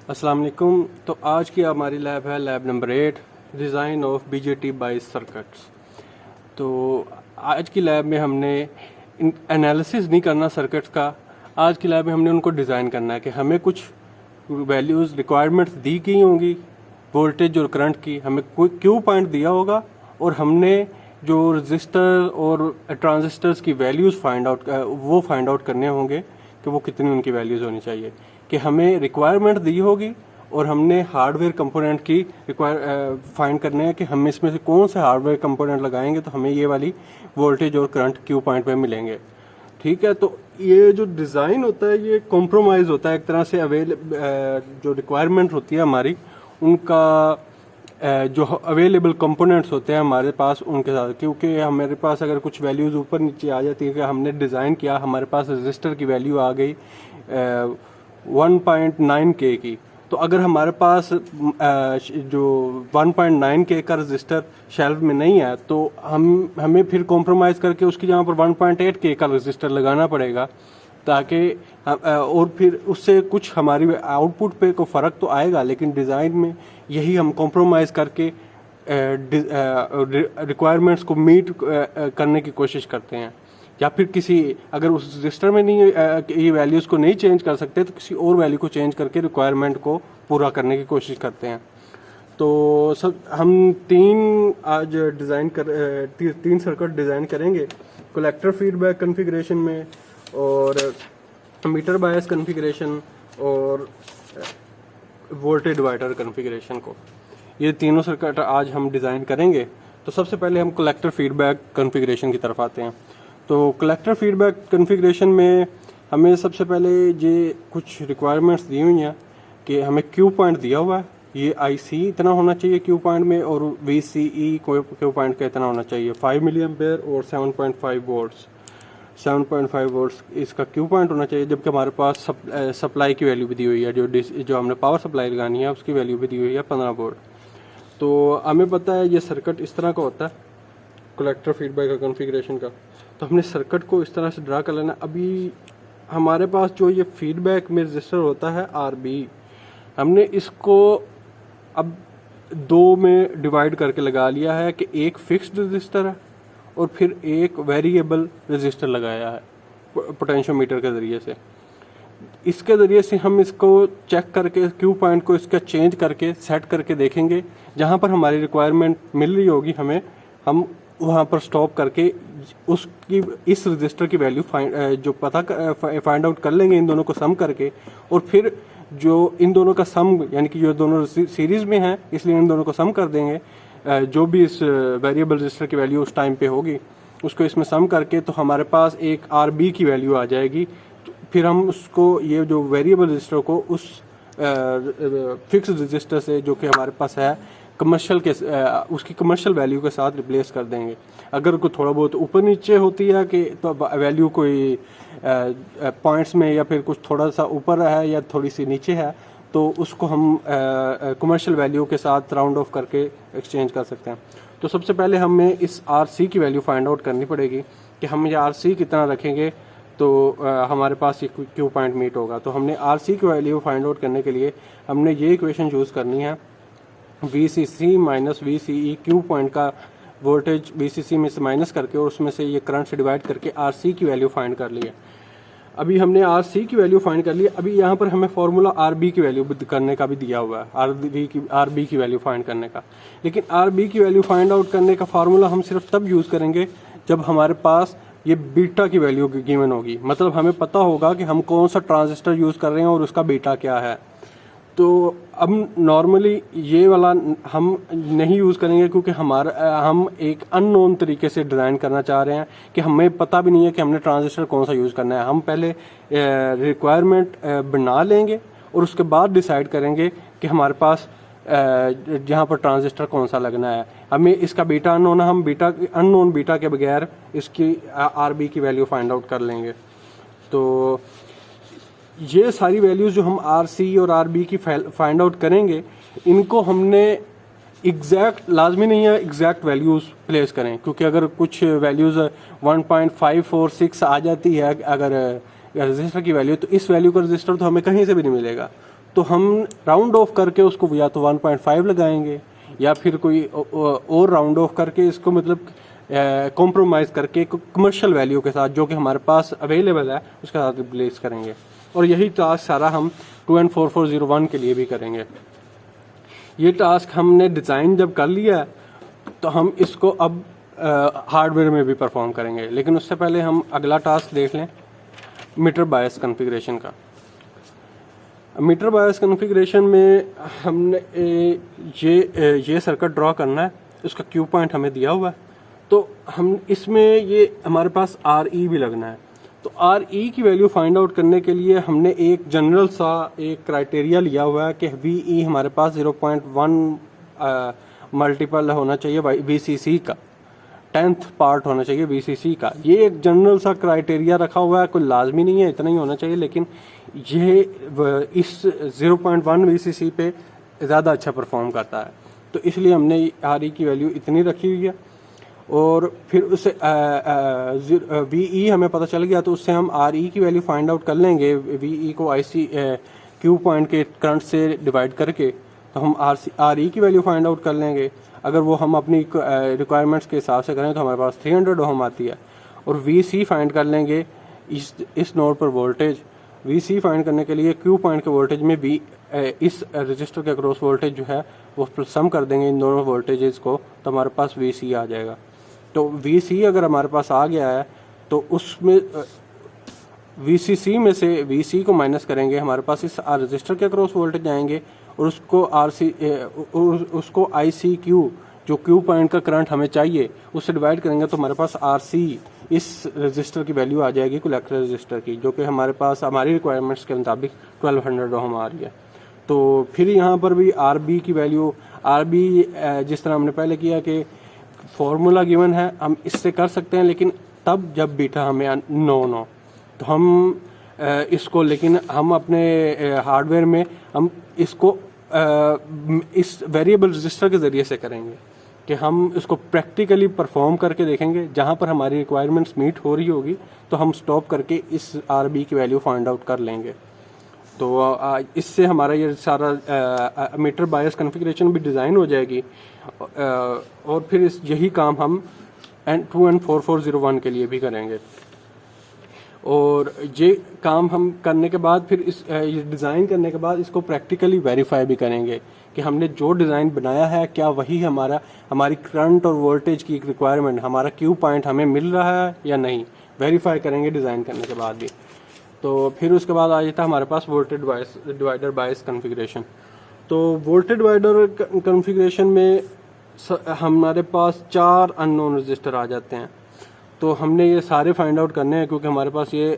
अस्सलाम वालेकुम। तो आज की हमारी लैब है lab number 8, design of BJT by circuits. तो आज की लैब में हमने एनालिसिस नहीं करना सर्किट्स का। आज की लैब में हमने उनको डिज़ाइन करना है कि हमें कुछ वैल्यूज़ रिक्वायरमेंट्स दी गई होंगी वोल्टेज और करंट की, हमें कोई क्यू पॉइंट दिया होगा और हमने जो रजिस्टर और ट्रांजिस्टर्स की वैल्यूज़ फाइंड आउट करने होंगे कि वो कितनी उनकी वैल्यूज़ होनी चाहिए। कि हमें रिक्वायरमेंट दी होगी और हमने हार्डवेयर कंपोनेंट की फाइंड करने हैं कि हम इसमें से कौन से हार्डवेयर कंपोनेंट लगाएंगे तो हमें ये वाली वोल्टेज और करंट क्यू पॉइंट पे मिलेंगे। ठीक है, तो ये जो डिज़ाइन होता है ये कॉम्प्रोमाइज़ होता है एक तरह से जो रिक्वायरमेंट होती है हमारी उनका जो अवेलेबल कंपोनेंट्स होते हैं हमारे पास उनके साथ, क्योंकि हमारे पास अगर कुछ वैल्यूज़ ऊपर नीचे आ जाती है कि हमने डिज़ाइन किया, हमारे पास रजिस्टर की वैल्यू आ गई 1.9 के की, तो अगर हमारे पास जो 1.9 के का रजिस्टर शेल्फ में नहीं है तो हमें फिर कॉम्प्रोमाइज़ करके उसकी जगह पर 1.8 के का रजिस्टर लगाना पड़ेगा ताकि और फिर उससे कुछ हमारी आउटपुट पे को फ़र्क तो आएगा, लेकिन डिज़ाइन में यही हम कॉम्प्रोमाइज़ करके रिक्वायरमेंट्स को मीट करने की कोशिश करते हैं। या फिर किसी अगर उस रजिस्टर में नहीं ये वैल्यूज़ को नहीं चेंज कर सकते तो किसी और वैल्यू को चेंज करके रिक्वायरमेंट को पूरा करने की कोशिश करते हैं। तो सब हम आज तीन सर्किट डिज़ाइन करेंगे कलेक्टर फीडबैक कॉन्फ़िगरेशन में और मीटर बायस कॉन्फ़िगरेशन और वोल्टेज डिवाइडर कॉन्फ़िगरेशन को। ये तीनों सर्किट आज हम डिज़ाइन करेंगे। तो सबसे पहले हम कलेक्टर फीडबैक कॉन्फ़िगरेशन की तरफ आते हैं। तो कलेक्टर फीडबैक कॉन्फ़िगरेशन में हमें सबसे पहले ये कुछ रिक्वायरमेंट्स दी हुई हैं कि हमें क्यू पॉइंट दिया हुआ है, ये आईसी इतना होना चाहिए क्यू पॉइंट में और वीसीई क्यू पॉइंट का इतना होना चाहिए 5 मिली एम्पेयर और 7.5 वोल्ट्स 7.5 वोल्ट्स इसका क्यू पॉइंट होना चाहिए। जबकि हमारे पास सप्लाई की वैल्यू भी दी हुई है, जो हमने पावर सप्लाई लगानी है उसकी वैल्यू भी दी हुई है 15 वोल्ट। तो हमें पता है ये सर्किट इस तरह का होता है कलेक्टर फीडबैक का कॉन्फ़िगरेशन का। तो हमने सर्किट को इस तरह से ड्रा कर लेना। अभी हमारे पास जो ये फीडबैक में रजिस्टर होता है आरबी, हमने इसको अब दो में डिवाइड करके लगा लिया है कि एक फिक्स्ड रजिस्टर है और फिर एक वेरिएबल रजिस्टर लगाया है पोटेंशियोमीटर के ज़रिए से। इसके ज़रिए से हम इसको चेक करके क्यू पॉइंट को इसका चेंज करके सेट करके देखेंगे, जहाँ पर हमारी रिक्वायरमेंट मिल रही होगी हमें, हम वहाँ पर स्टॉप करके उसकी इस रजिस्टर की वैल्यू फाइंड आउट कर लेंगे इन दोनों को सम करके। और फिर जो इन दोनों का सम यानी कि जो दोनों सीरीज़ में हैं इसलिए इन दोनों को सम कर देंगे, जो भी इस वेरिएबल रजिस्टर की वैल्यू उस टाइम पे होगी उसको इसमें सम करके तो हमारे पास एक आरबी की वैल्यू आ जाएगी। फिर हम उसको ये जो वेरिएबल रजिस्टर को उस फिक्स रजिस्टर से जो कि हमारे पास है उसकी कमर्शियल वैल्यू के साथ रिप्लेस कर देंगे। अगर कोई थोड़ा बहुत ऊपर नीचे होती है कि तो वैल्यू कोई पॉइंट्स में या फिर कुछ थोड़ा सा ऊपर है या थोड़ी सी नीचे है तो उसको हम कमर्शियल वैल्यू के साथ राउंड ऑफ करके एक्सचेंज कर सकते हैं। तो सबसे पहले हमें इस आरसी की वैल्यू फाइंड आउट करनी पड़ेगी कि हम ये आरसी कितना रखेंगे तो हमारे पास ये क्यू पॉइंट मीट होगा। तो हमने आरसी की वैल्यू फाइंड आउट करने के लिए हमने ये इक्वेशन यूज़ करनी है, VCC minus VCE Q point का वोल्टेज VCC में से माइनस करके और उसमें से ये करंट से डिवाइड करके RC की वैल्यू फाइंड कर ली है। अभी हमने RC की वैल्यू फाइंड कर ली। अभी यहाँ पर हमें फार्मूला RB की वैल्यू करने का भी दिया हुआ है, RB की वैल्यू फाइंड करने का। लेकिन RB की वैल्यू फाइंड आउट करने का फार्मूला हम सिर्फ तब यूज़ करेंगे जब हमारे पास ये बीटा की वैल्यू गिवन होगी, मतलब हमें पता होगा कि हम कौन सा ट्रांजिस्टर यूज़ कर रहे हैं और उसका बीटा क्या है। तो अब नॉर्मली ये वाला हम नहीं यूज़ करेंगे क्योंकि हम एक अननोन तरीके से डिज़ाइन करना चाह रहे हैं कि हमें पता भी नहीं है कि हमने ट्रांजिस्टर कौन सा यूज़ करना है। हम पहले रिक्वायरमेंट बना लेंगे और उसके बाद डिसाइड करेंगे कि हमारे पास जहाँ पर ट्रांजिस्टर कौन सा लगना है। हमें इसका बीटा अननोन है, हम अननोन बीटा के बगैर इसकी आरबी की वैल्यू फाइंड आउट कर लेंगे। तो ये सारी वैल्यूज़ जो हम आरसी और आरबी की फाइंड आउट करेंगे इनको हमने एग्जैक्ट लाजमी नहीं है एग्जैक्ट वैल्यूज़ प्लेस करें, क्योंकि अगर कुछ वैल्यूज़ 1.546 आ जाती है अगर रजिस्टर की वैल्यू, तो इस वैल्यू का रजिस्टर तो हमें कहीं से भी नहीं मिलेगा। तो हम राउंड ऑफ करके उसको या तो 1.5 लगाएंगे या फिर कोई और राउंड ऑफ करके इसको मतलब कॉम्प्रोमाइज़ करके कमर्शियल वैल्यू के साथ जो कि हमारे पास अवेलेबल है उसके साथ रिप्लेस करेंगे। और यही टास्क सारा हम 2N4401 के लिए भी करेंगे। ये टास्क हमने डिज़ाइन जब कर लिया है तो हम इसको अब हार्डवेयर में भी परफॉर्म करेंगे, लेकिन उससे पहले हम अगला टास्क देख लें मीटर बायस कॉन्फ़िगरेशन का। मीटर बायस कॉन्फ़िगरेशन में हमने ये सर्किट ड्रॉ करना है, उसका क्यू पॉइंट हमें दिया हुआ है, तो हम इसमें ये हमारे पास RE भी लगना है। तो RE की वैल्यू फाइंड आउट करने के लिए हमने एक जनरल सा एक क्राइटेरिया लिया हुआ है कि VE हमारे पास 0.1 मल्टीपल होना चाहिए VCC का, 10th पार्ट होना चाहिए VCC का। ये एक जनरल सा क्राइटेरिया रखा हुआ है, कोई लाजमी नहीं है इतना ही होना चाहिए, लेकिन ये इस 0.1 VCC पे ज़्यादा अच्छा परफॉर्म करता है, तो इसलिए हमने RE की वैल्यू इतनी रखी हुई है। और फिर उससे VE हमें पता चल गया तो उससे हम RE की वैल्यू फाइंड आउट कर लेंगे। VE को IC क्यू पॉइंट के करंट से डिवाइड करके तो हम RE की वैल्यू फाइंड आउट कर लेंगे। अगर वो हम अपनी रिक्वायरमेंट्स के हिसाब से करें तो हमारे पास 300 ओम आती है। और VC फाइंड कर लेंगे इस नोड पर वोल्टेज। VC फाइंड करने के लिए क्यू पॉइंट के वोल्टेज में इस रजिस्टर के अक्रॉस वोल्टेज जो है वो सम कर देंगे इन दोनों वोल्टेजेस को, तो हमारे पास VC आ जाएगा। तो VC अगर हमारे पास आ गया है तो उसमें VCC में से VC को माइनस करेंगे, हमारे पास इस रजिस्टर के अक्रॉस वोल्टेज आएंगे और उसको ICQ जो क्यू पॉइंट का करंट हमें चाहिए उससे डिवाइड करेंगे तो हमारे पास RC इस रजिस्टर की वैल्यू आ जाएगी कलेक्टर रजिस्टर की, जो कि हमारे पास हमारी रिक्वायरमेंट्स के मुताबिक 1200 ओम आ रही है। तो फिर यहाँ पर भी RB की वैल्यू, RB जिस तरह हमने पहले किया कि फॉर्मूला गिवन है हम इससे कर सकते हैं, लेकिन तब जब बीटा हमें नो तो हम इसको, लेकिन हम अपने हार्डवेयर में हम इसको इस वेरिएबल रजिस्टर के ज़रिए से करेंगे कि हम इसको प्रैक्टिकली परफॉर्म करके देखेंगे। जहाँ पर हमारी रिक्वायरमेंट्स मीट हो रही होगी तो हम स्टॉप करके इस RB की वैल्यू फाइंड आउट कर लेंगे। तो इससे हमारा ये सारा मीटर बायस कॉन्फ़िगरेशन भी डिज़ाइन हो जाएगी। और फिर यही काम हम 2N4401 के लिए भी करेंगे। और ये काम हम करने के बाद फिर ये डिज़ाइन करने के बाद इसको प्रैक्टिकली वेरीफाई भी करेंगे कि हमने जो डिज़ाइन बनाया है क्या वही हमारी करंट और वोल्टेज की रिक्वायरमेंट, हमारा क्यू पॉइंट हमें मिल रहा है या नहीं, वेरीफाई करेंगे डिज़ाइन करने के बाद भी। तो फिर उसके बाद आ जाता है हमारे पास वोल्टेज डिवाइडर बायस कॉन्फ़िगरेशन। तो वोल्टेज डिवाइडर कॉन्फ़िगरेशन में हमारे पास 4 अननोन रजिस्टर आ जाते हैं। तो हमने ये सारे फाइंड आउट करने हैं क्योंकि हमारे पास ये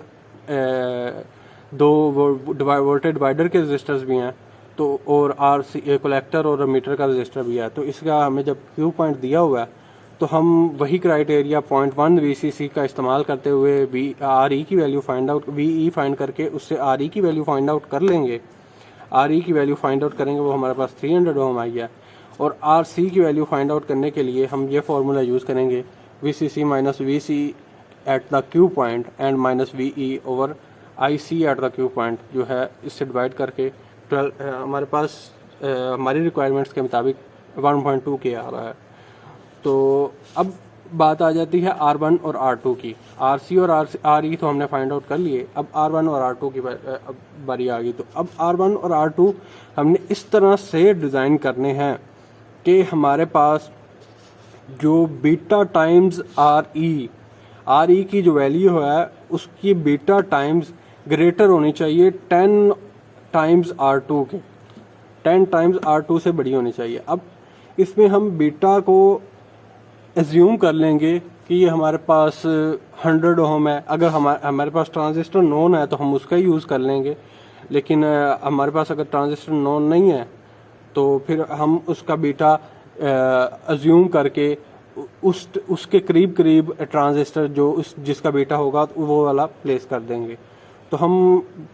2 वोल्टेज डिवाइडर के रजिस्टर्स भी हैं, तो और RC कलेक्टर और मीटर का रजिस्टर भी है। तो इसका हमें जब क्यू पॉइंट दिया हुआ है तो हम वही क्राइटेरिया 0.1 VCC का इस्तेमाल करते हुए RE की value find out, VE find करके उससे RE की वैल्यू फाइंड आउट कर लेंगे। RE की वैल्यू फाइंड आउट करेंगे, वो हमारे पास 300 ओम आई है। और RC की वैल्यू फाइंड आउट करने के लिए हम ये फार्मूला यूज़ करेंगे VCC minus VC at the Q point and minus VE over IC at the Q point, जो है इससे डिवाइड करके हमारे पास हमारी रिक्वायरमेंट्स के मुताबिक 1.2 के आ रहा है। तो अब बात आ जाती है R1 और R2 की। RC और RE तो हमने फाइंड आउट कर लिए, अब R1 और R2 की बारी आ गई। तो अब R1 और R2 हमने इस तरह से डिज़ाइन करने हैं कि हमारे पास जो बीटा टाइम्स RE की जो वैल्यू है उसकी बीटा टाइम्स ग्रेटर होनी चाहिए 10 टाइम्स R2 के, 10 टाइम्स R2 से बड़ी होनी चाहिए। अब इसमें हम बीटा को एज्यूम कर लेंगे कि ये हमारे पास 100 ओम है। अगर हमारे पास ट्रांजिस्टर नोन है तो हम उसका ही यूज़ कर लेंगे, लेकिन हमारे पास अगर ट्रांजिस्टर नोन नहीं है तो फिर हम उसका बीटा एज्यूम करके उसके करीब ट्रांजिस्टर जो जिसका बीटा होगा वो वाला प्लेस कर देंगे। तो हम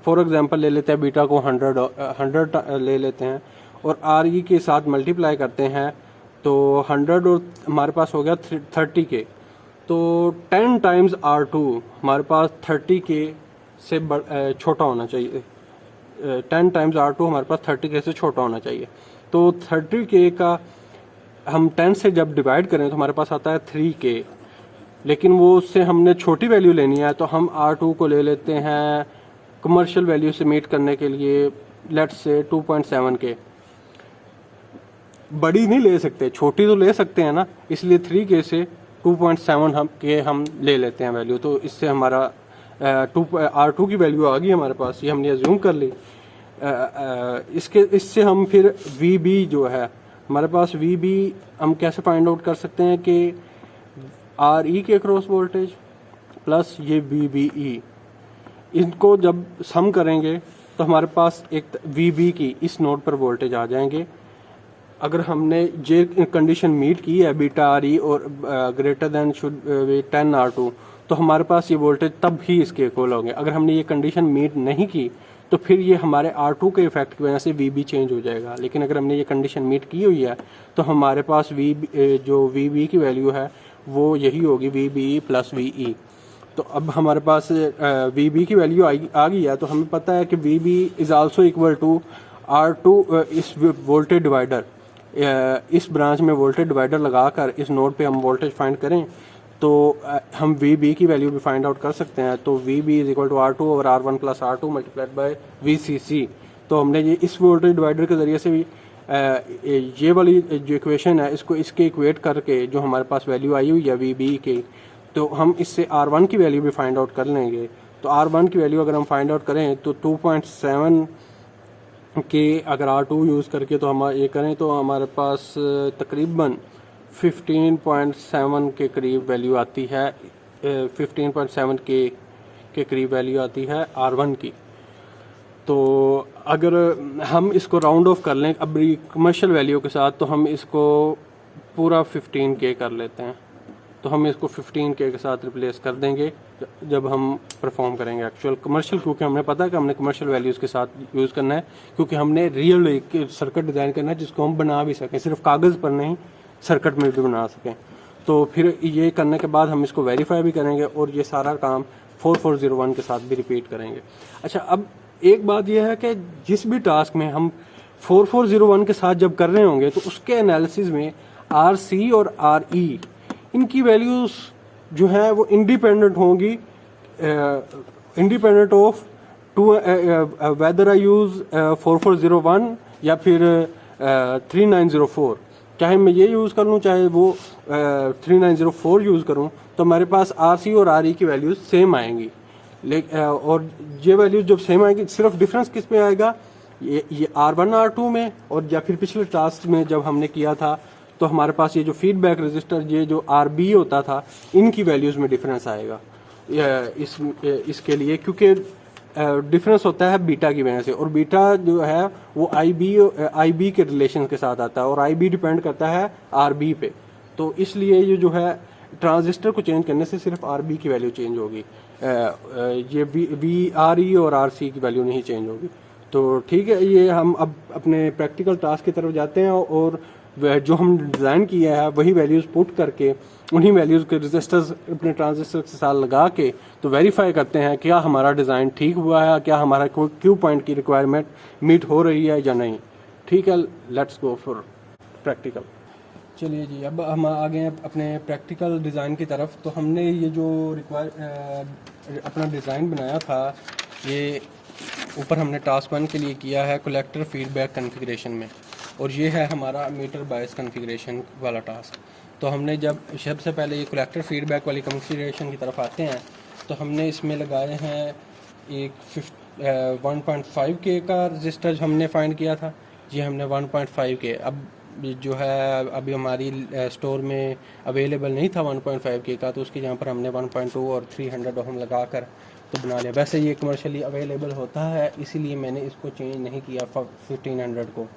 फॉर एग्जांपल ले लेते हैं बीटा को 100 ले लेते हैं और RE के साथ मल्टीप्लाई करते हैं, तो 100 और हमारे पास हो गया 30 के। तो 10 टाइम्स R2 हमारे पास 30 के से छोटा होना चाहिए, 10 टाइम्स R2 हमारे पास 30K से छोटा होना चाहिए। तो 30K का हम 10 से जब डिवाइड करें तो हमारे पास आता है 3K, लेकिन वो उससे हमने छोटी वैल्यू लेनी है तो हम R2 को ले लेते हैं कमर्शियल वैल्यू से मीट करने के लिए, लेट्स से 2.7K। बड़ी नहीं ले सकते, छोटी तो ले सकते हैं ना, इसलिए 3K से 2.7 हम ले लेते हैं वैल्यू। तो इससे हमारा R2 की वैल्यू आ गई हमारे पास, ये हमने अज्यूम कर ली। इससे हम फिर VB जो है हमारे पास, VB हम कैसे फाइंड आउट कर सकते हैं कि RE के क्रॉस वोल्टेज प्लस ये VBE, इनको जब सम करेंगे तो हमारे पास एक VB की इस नोड पर वोल्टेज आ जाएंगे। अगर हमने ये कंडीशन मीट की है बीटा RE और greater than should be 10 R2, तो हमारे पास ये वोल्टेज तब ही इसके इक्वल होंगे। अगर हमने ये कंडीशन मीट नहीं की तो फिर ये हमारे R2 के इफेक्ट की वजह से VB चेंज हो जाएगा। लेकिन अगर हमने ये कंडीशन मीट की हुई है तो हमारे पास जो VB की वैल्यू है वो यही होगी, VBE प्लस VE। तो अब हमारे पास VB की वैल्यू आ गई है, तो हमें पता है कि VB is also equal to R2 इस वोल्टेज डिवाइडर, इस ब्रांच में वोल्टेज डिवाइडर लगाकर इस नोड पे हम वोल्टेज फाइंड करें तो हम VB की वैल्यू भी फाइंड आउट कर सकते हैं। तो VB is equal to R2 over R1 plus R2 multiplied by VCC। तो हमने ये इस वोल्टेज डिवाइडर के ज़रिए से भी ये वाली जो इक्वेशन है इसको इसके इक्वेट करके जो हमारे पास वैल्यू आई हुई है VB की, तो हम इससे R1 की वैल्यू भी फाइंड आउट कर लेंगे। तो R1 की वैल्यू अगर हम फाइंड आउट करें तो 2.7 के अगर R2 यूज़ करके तो हम ये करें तो हमारे पास तकरीबन 15.7 के करीब वैल्यू आती है, 15.7 के करीब वैल्यू आती है R1 की। तो अगर हम इसको राउंड ऑफ कर लें अब कमर्शियल वैल्यू के साथ, तो हम इसको पूरा 15K कर लेते हैं। तो हम इसको 15K के साथ रिप्लेस कर देंगे जब हम परफॉर्म करेंगे एक्चुअल कमर्शियल, क्योंकि हमें पता है कि हमने कमर्शियल वैल्यूज़ के साथ यूज़ करना है, क्योंकि हमने रियल एक सर्किट डिज़ाइन करना है जिसको हम बना भी सकें, सिर्फ कागज़ पर नहीं सर्किट में भी बना सकें। तो फिर ये करने के बाद हम इसको वेरीफाई भी करेंगे और ये सारा काम 4401 के साथ भी रिपीट करेंगे। अच्छा, अब एक बात यह है कि जिस भी टास्क में हम 4401 के साथ जब कर रहे होंगे तो उसके एनालिसिस में RC और RE इनकी वैल्यूज़ जो है वो इंडिपेंडेंट होंगी, independent of to whether I use 4401 या फिर 3904। चाहे मैं ये यूज़ कर लूँ चाहे वो 3904 यूज़ करूँ, तो हमारे पास RC और RE की वैल्यूज़ सेम आएंगी। और ये वैल्यूज़ जब सेम आएंगी, सिर्फ डिफरेंस किस में आएगा, ये R1 R2 में, और या फिर पिछले टास्क में जब हमने किया था तो हमारे पास ये जो फीडबैक रजिस्टर, ये जो RB होता था, इनकी वैल्यूज़ में डिफरेंस आएगा इसके लिए, क्योंकि डिफरेंस होता है बीटा की वजह से, और बीटा जो है वो IB के रिलेशन के साथ आता है और IB डिपेंड करता है RB पे। तो इसलिए ये जो है ट्रांजिस्टर को चेंज करने से सिर्फ RB की वैल्यू चेंज होगी, ये RE और RC की वैल्यू नहीं चेंज होगी। तो ठीक है, ये हम अब अपने प्रैक्टिकल टास्क की तरफ जाते हैं और जो हम डिज़ाइन किया है वही वैल्यूज़ पुट करके उन्हीं वैल्यूज़ के रजिस्टर्स अपने ट्रांजिस्टर के साथ लगा के तो वेरीफाई करते हैं क्या हमारा डिज़ाइन ठीक हुआ है, क्या हमारा क्यू पॉइंट की रिक्वायरमेंट मीट हो रही है या नहीं। ठीक है, लेट्स गो फॉर प्रैक्टिकल। चलिए जी, अब हम आ गए हैं अपने प्रैक्टिकल डिज़ाइन की तरफ। तो हमने ये जो अपना डिज़ाइन बनाया था, ये ऊपर हमने टास्क 1 के लिए किया है कलेक्टर फीडबैक कॉन्फ़िगरेशन में, और ये है हमारा मीटर बायस कॉन्फ़िगरेशन वाला टास्क। तो हमने जब सबसे पहले ये कलेक्टर फीडबैक वाली कॉन्फ़िगरेशन की तरफ आते हैं तो हमने इसमें लगाए हैं एक 1.5K का रजिस्टर हमने फाइंड किया था, ये हमने 1.5K, अब जो है अभी हमारी स्टोर में अवेलेबल नहीं था 1.5K का, तो उसकी जगह पर हमने 1.2 और 300 ओहम लगा कर तो बना लिया। वैसे ये कमर्शियली अवेलेबल होता है, इसीलिए मैंने इसको चेंज नहीं किया 1500 को,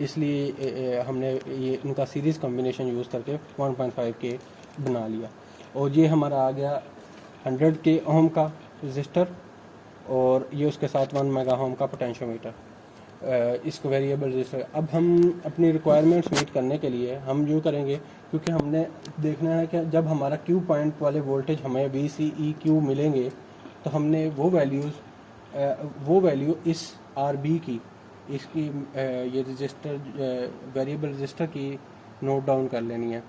इसलिए हमने ये इनका सीरीज़ कॉम्बिनेशन यूज़ करके 1.5K बना लिया। और ये हमारा आ गया 100K ओहम का रजिस्टर, और ये उसके साथ 1 मेगा ओहम का पोटेंशियोमीटर, इसको वेरिएबल रजिस्टर। अब हम अपनी रिक्वायरमेंट्स मीट करने के लिए हम यूँ करेंगे, क्योंकि हमने देखना है कि जब हमारा क्यू पॉइंट वाले वोल्टेज हमें VCEQ मिलेंगे तो हमने वो वैल्यूज़ वो वैल्यू इस आर बी की, इसकी ये रजिस्टर वेरिएबल रजिस्टर की नोट डाउन कर लेनी है।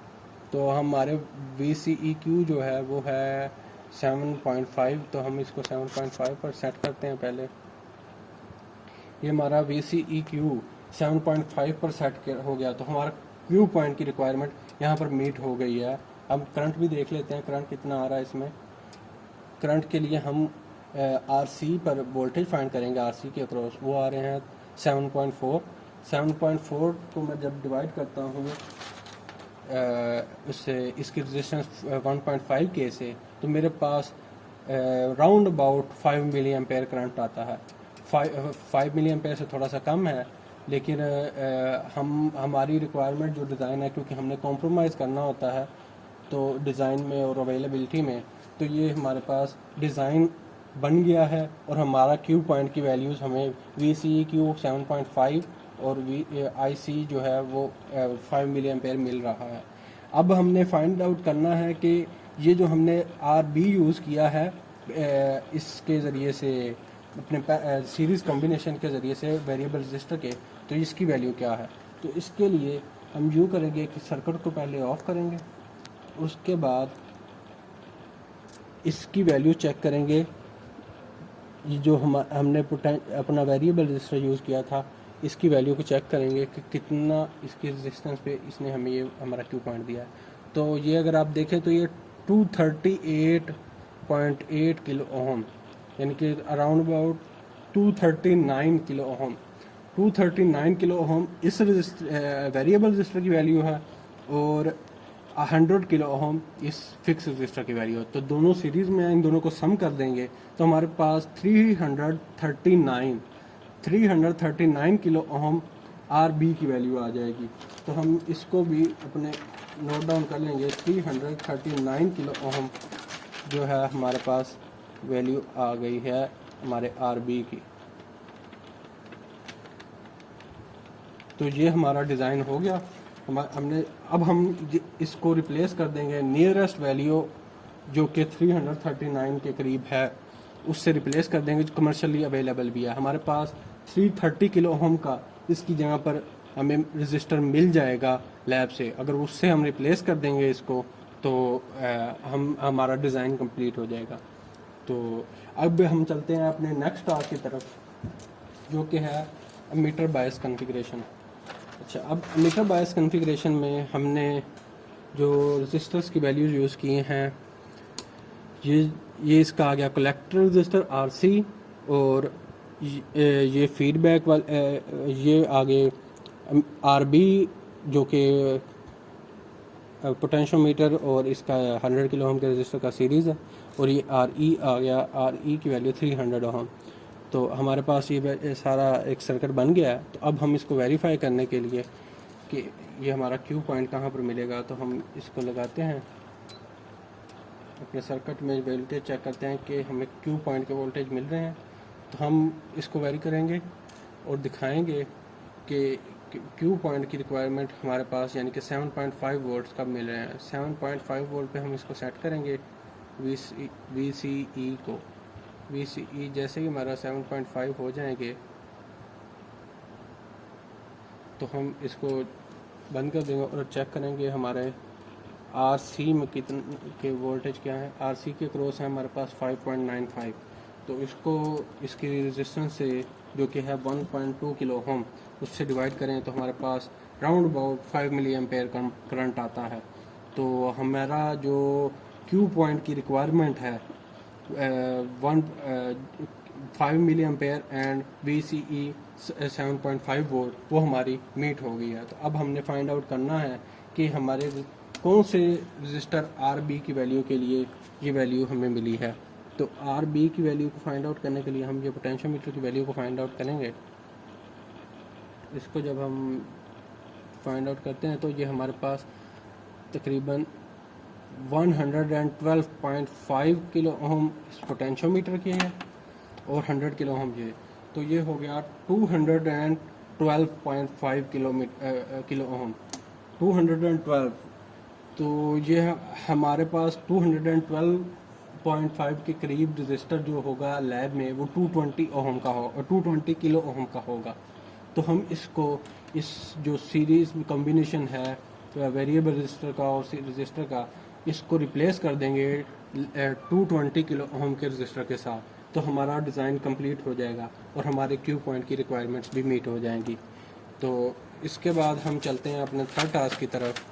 तो हमारे वी सी ई क्यू जो है वो है 7.5, तो हम इसको 7.5 पर सेट करते हैं पहले। ये हमारा वी सी ई क्यू 7.5 पर सेट हो गया, तो हमारा क्यू पॉइंट की रिक्वायरमेंट यहाँ पर मीट हो गई है। अब करंट भी देख लेते हैं, करंट कितना आ रहा है इसमें। करंट के लिए हम आर सी पर वोल्टेज फाइंड करेंगे, आर सी के अक्रॉस वो आ रहे हैं 7.4। 7.4 को मैं जब डिवाइड करता हूँ उससे इसकी रेजिस्टेंस 1.5 के से, तो मेरे पास round about 5 milli ampere current आता है। 5 मिली एम्पेयर से थोड़ा सा कम है, लेकिन हमारी रिक्वायरमेंट जो डिज़ाइन है, क्योंकि हमने कॉम्प्रोमाइज़ करना होता है तो डिज़ाइन में और अवेलेबिलिटी में, तो ये हमारे पास डिज़ाइन बन गया है और हमारा क्यू पॉइंट की वैल्यूज़ हमें वी सी क्यू 7.5 और आई सी जो है वो 5 मिली एम्पेयर मिल रहा है। अब हमने फाइंड आउट करना है कि ये जो हमने आर बी यूज़ किया है इसके ज़रिए से, अपने सीरीज़ कॉम्बिनेशन के ज़रिए से वेरिएबल रजिस्टर के, तो इसकी वैल्यू क्या है। तो इसके लिए हम यूँ करेंगे कि सर्किट को पहले ऑफ करेंगे, उसके बाद इसकी वैल्यू चेक करेंगे। ये जो हमने अपना वेरिएबल रजिस्टर यूज़ किया था, इसकी वैल्यू को चेक करेंगे कि कितना इसकी रेजिस्टेंस पे इसने हमें ये हमारा क्यू पॉइंट दिया है। तो ये अगर आप देखें तो ये 238.8 किलो ओहम, यानी कि around about 239 kilo ohm. 239 kilo ohm इस वेरिएबल रजिस्टर की वैल्यू है और 100 किलो ओहम इस फिक्स रजिस्टर की वैल्यू है। तो दोनों सीरीज़ में इन दोनों को सम कर देंगे तो हमारे पास 339 किलो ओहम आर बी की वैल्यू आ जाएगी। तो हम इसको भी अपने नोट डाउन कर लेंगे। 339 किलो ओहम जो है हमारे पास वैल्यू आ गई है हमारे आर बी की। तो ये हमारा डिज़ाइन हो गया। हमने अब हम इसको रिप्लेस कर देंगे नियरेस्ट वैल्यू जो कि 339 के करीब है, उससे रिप्लेस कर देंगे, जो कमर्शियली अवेलेबल भी है। हमारे पास 330 किलो ओम का इसकी जगह पर हमें रजिस्टर मिल जाएगा लैब से। अगर उससे हम रिप्लेस कर देंगे इसको तो हमारा डिज़ाइन कंप्लीट हो जाएगा। तो अब हम चलते हैं अपने नेक्स्ट टास्क की तरफ, जो कि है मीटर बायस कॉन्फ़िगरेशन। अच्छा, अब मीटर बायस कॉन्फ़िगरेशन में हमने जो रजिस्टर्स की वैल्यूज़ यूज़ किए हैं, ये इसका आ गया कलेक्टर रजिस्टर आरसी, और ये फीडबैक वाला ये आगे आरबी जो कि पोटेंशियोमीटर और इसका 100 किलो ओम के रजिस्टर का सीरीज़ है, और ये आरई आ गया, आरई की वैल्यू 300 ओम। तो हमारे पास ये सारा एक सर्किट बन गया है। तो अब हम इसको वेरीफाई करने के लिए कि ये हमारा क्यू पॉइंट कहाँ पर मिलेगा, तो हम इसको लगाते हैं अपने सर्किट में, वोल्टेज चेक करते हैं कि हमें क्यू पॉइंट के वोल्टेज मिल रहे हैं। तो हम इसको वेरी करेंगे और दिखाएंगे कि क्यू पॉइंट की रिक्वायरमेंट हमारे पास यानी कि 7.5 वोल्ट्स कब मिल रहे हैं। 7.5 वोल्ट पे हम इसको सेट करेंगे वी सी ई को। वी सी ई जैसे ही हमारा 7.5 हो जाएंगे तो हम इसको बंद कर देंगे और चेक करेंगे हमारे आर सी में कितने के वोल्टेज क्या है। आर सी के क्रॉस है हमारे पास 5.95। तो इसको इसकी रेजिस्टेंस से जो कि है 1.2 किलो ओम, उससे डिवाइड करें तो हमारे पास round about 5 milli ampere current आता है। तो हमारा जो क्यू पॉइंट की रिक्वायरमेंट है 5 milli ampere and V C E 7.5 volt, वो हमारी मीट हो गई है। तो अब हमने फाइंड आउट करना है कि हमारे कौन से रजिस्टर आर बी की वैल्यू के लिए ये वैल्यू हमें मिली है। तो आर बी की वैल्यू को फाइंड आउट करने के लिए हम ये पोटेंशियोमीटर की वैल्यू को फाइंड आउट करेंगे। इसको जब हम फाइंड आउट करते हैं तो ये हमारे पास तकरीबन 112.5 किलो ओम इस पोटेंशियोमीटर की है और 100 किलो ओम ये, तो ये हो गया 212.5 किलो ओम। 212, तो ये हमारे पास 0.5 के करीब रजिस्टर जो होगा लैब में वो 220 ओहम का हो 220 किलो ओहम का होगा। तो हम इसको इस जो सीरीज कॉम्बिनेशन है वेरिएबल रजिस्टर का और रजिस्टर का, इसको रिप्लेस कर देंगे 220 किलो ओहम के रजिस्टर के साथ, तो हमारा डिज़ाइन कंप्लीट हो जाएगा और हमारे क्यू पॉइंट की रिक्वायरमेंट्स भी मीट हो जाएंगी। तो इसके बाद हम चलते हैं अपने थर्ड टास्क की तरफ।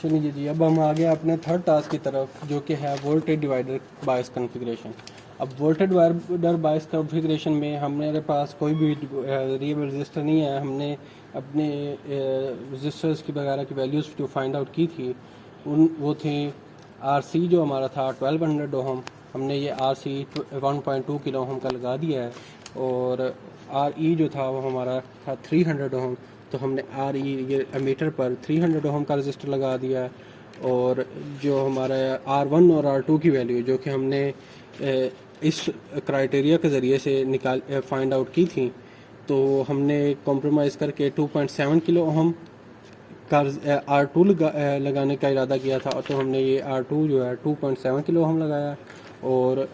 सुनिए जी, अब हम आ गए अपने थर्ड टास्क की तरफ, जो कि है वोल्टेज डिवाइडर बायस कॉन्फ़िगरेशन। अब वोल्टेज डिवाइडर बायस कॉन्फ़िगरेशन में हमारे पास कोई भी वेरिएबल रजिस्टर नहीं है। हमने अपने रजिस्टर्स की वगैरह की वैल्यूज़ जो फाइंड आउट की थी वो थी RC जो हमारा था 1200 ओहम, हमने ये RC 1.2 किलो ओहम का लगा दिया है, और RE जो था वो हमारा था 300 ओहम, तो हमने RE ये एमीटर पर 300 ओहम का रजिस्टर लगा दिया है। और जो हमारा R1 और R2 की वैल्यू जो कि हमने इस क्राइटेरिया के ज़रिए से फाइंड आउट की थी, तो हमने कॉम्प्रोमाइज़ करके 2.7 किलो ओहम का R2 लगाने का इरादा किया था, तो हमने ये R2 जो है 2.7 किलो ओहम लगाया, और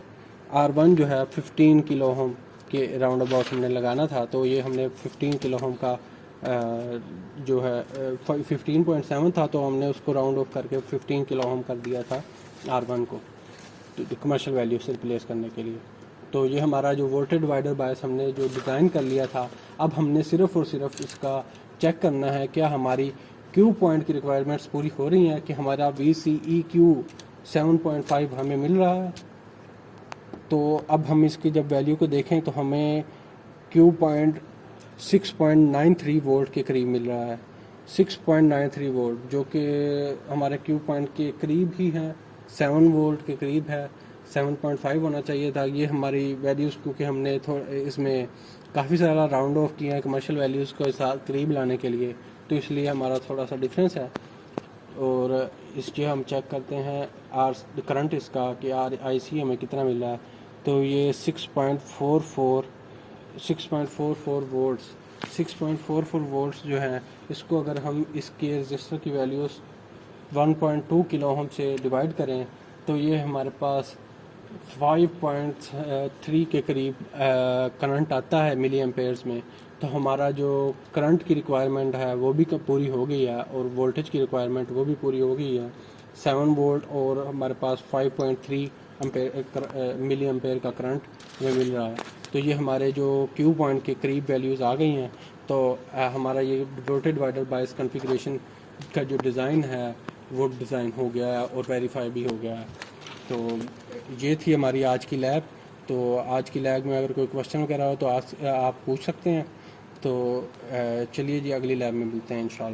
R1 जो है 15 किलो ओहम के राउंड अबाउट हमने लगाना था, तो ये हमने 15 किलो ओहम का जो है 15.7 था, तो हमने उसको राउंड ऑफ करके 15 किलो ओहम कर दिया था R1 को, तो कमर्शियल वैल्यू से रिप्लेस करने के लिए। तो ये हमारा जो वोल्टेज डिवाइडर बायस हमने जो डिज़ाइन कर लिया था, अब हमने सिर्फ़ और सिर्फ इसका चेक करना है क्या हमारी क्यू पॉइंट की रिक्वायरमेंट्स पूरी हो रही हैं, कि हमारा VCEQ 7.5 हमें मिल रहा है। तो अब हम इसकी जब वैल्यू को देखें तो हमें क्यू पॉइंट 6.93 वोल्ट के करीब मिल रहा है, 6.93 वोल्ट, जो कि हमारे क्यू पॉइंट के करीब ही है, 7 वोल्ट के करीब है। 7.5 होना चाहिए था। ये हमारी वैल्यूज़, क्योंकि हमने इसमें काफ़ी सारा राउंड ऑफ किया है कमर्शियल वैल्यूज़ को साथ करीब लाने के लिए, तो इसलिए हमारा थोड़ा सा डिफरेंस है। और इसके हम चेक करते हैं करंट इसका कि RIC हमें कितना मिला है, तो ये 6.44 वोल्ट्स 6.44 वोल्ट्स जो है, इसको अगर हम इसके रजिस्टर की वैल्यूज़ 1.2 किलो ओहम से डिवाइड करें, तो ये हमारे पास 5.3 के करीब करंट आता है मिली एम्पेयर्स में। तो हमारा जो करंट की रिक्वायरमेंट है वो भी पूरी हो गई है, और वोल्टेज की रिक्वायरमेंट वो भी पूरी हो गई है। 7 वोल्ट और हमारे पास 5.3 मिली एम्पेयर का करंट हमें मिल रहा है। तो ये हमारे जो क्यू पॉइंट के करीब वैल्यूज़ आ गई हैं। तो हमारा ये वोल्टेज डिवाइडर बायस कॉन्फ़िगरेशन का जो डिज़ाइन है वो डिज़ाइन हो गया है और वेरीफाई भी हो गया है। तो ये थी हमारी आज की लैब। तो आज की लैब में अगर कोई क्वेश्चन वगैरह हो तो आप पूछ सकते हैं। तो चलिए जी, अगली लैब में मिलते हैं इंशाल्लाह।